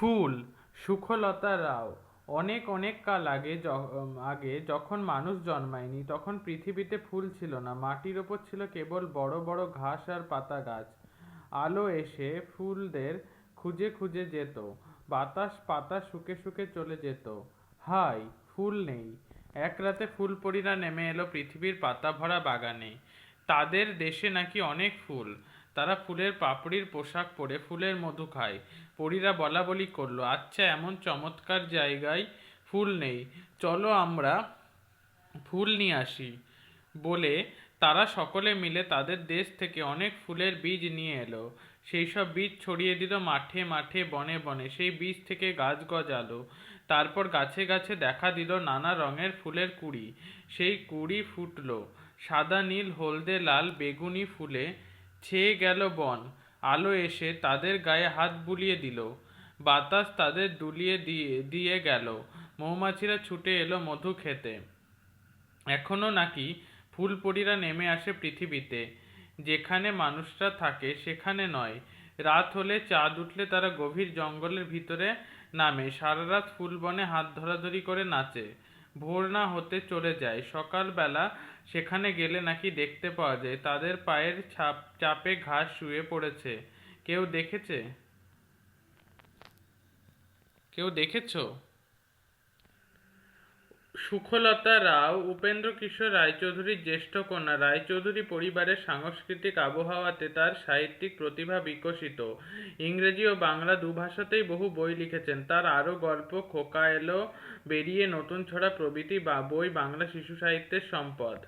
ফুল। সুখলতা রাও। অনেক অনেক কাল আগে যখন মানুষ জন্মায়নি তখন পৃথিবীতে ফুল ছিল না, মাটির ওপর ছিল কেবল বড় বড় ঘাস আর পাতা গাছ। আলো এসে ফুলদের খুঁজে খুঁজে যেত, বাতাস পাতা শুকে শুকে চলে যেত। হাই, ফুল নেই। এক রাতে ফুলপরীরা নেমে এলো পৃথিবীর পাতা ভরা বাগানে। তাদের দেশে নাকি অনেক ফুল। তারা ফুলের পাপড়ির পোশাক পরে ফুলের মধু খায়। পরীরা বলা বলি করলো, আচ্ছা, এমন চমৎকার জায়গায় ফুল নেই, চলো আমরা ফুল নিয়ে আসি। বলে তারা সকলে মিলে তাদের দেশ থেকে অনেক ফুলের বীজ নিয়ে এলো। সেই সব বীজ ছড়িয়ে দিল মাঠে মাঠে বনে বনে। সেই বীজ থেকে গাছ গজালো। তারপর গাছে গাছে দেখা দিল নানা রঙের ফুলের কুঁড়ি। সেই কুঁড়ি ফুটলো সাদা, নীল, হলদে, লাল, বেগুনি ফুলে। ছেয়ে গেল বন। আলো এসে তাদের গায়ে হাত বুলিয়ে দিল। বাতাস তাদের দুলিয়ে দিয়ে দিয়ে গেল। মৌমাছিরা ছুটে এলো মধু খেতে। এখনো নাকি ফুলপরীরা নেমে আসে পৃথিবীতে। যেখানে মানুষরা থাকে সেখানে নয়। রাত হলে, চাঁদ উঠলে তারা গভীর জঙ্গলের ভিতরে নামে, সারা রাত ফুলবনে হাত ধরাধরি করে নাচে। ভোর না হতে চলে যায়। সকালবেলা সেখানে গেলে নাকি দেখতে পাওয়া যায় তাদের পায়ের চাপে ঘাস শুয়ে পড়েছে। কেউ দেখেছে? কেউ দেখেছো? সুখলতা রাও উপেন্দ্রকিশোর রায়চৌধুরীর জ্যেষ্ঠ কন্যা। রায়চৌধুরী পরিবারের সাংস্কৃতিক আবহাওয়াতে তার সাহিত্যিক প্রতিভা বিকশিত। ইংরেজি ও বাংলা দুভাষাতেই বহু বই লিখেছেন। তার আরও গল্প, খোকা এলো, বেরিয়ে, নতুন ছড়া প্রভৃতি বই বাংলা শিশু সাহিত্যের সম্পদ।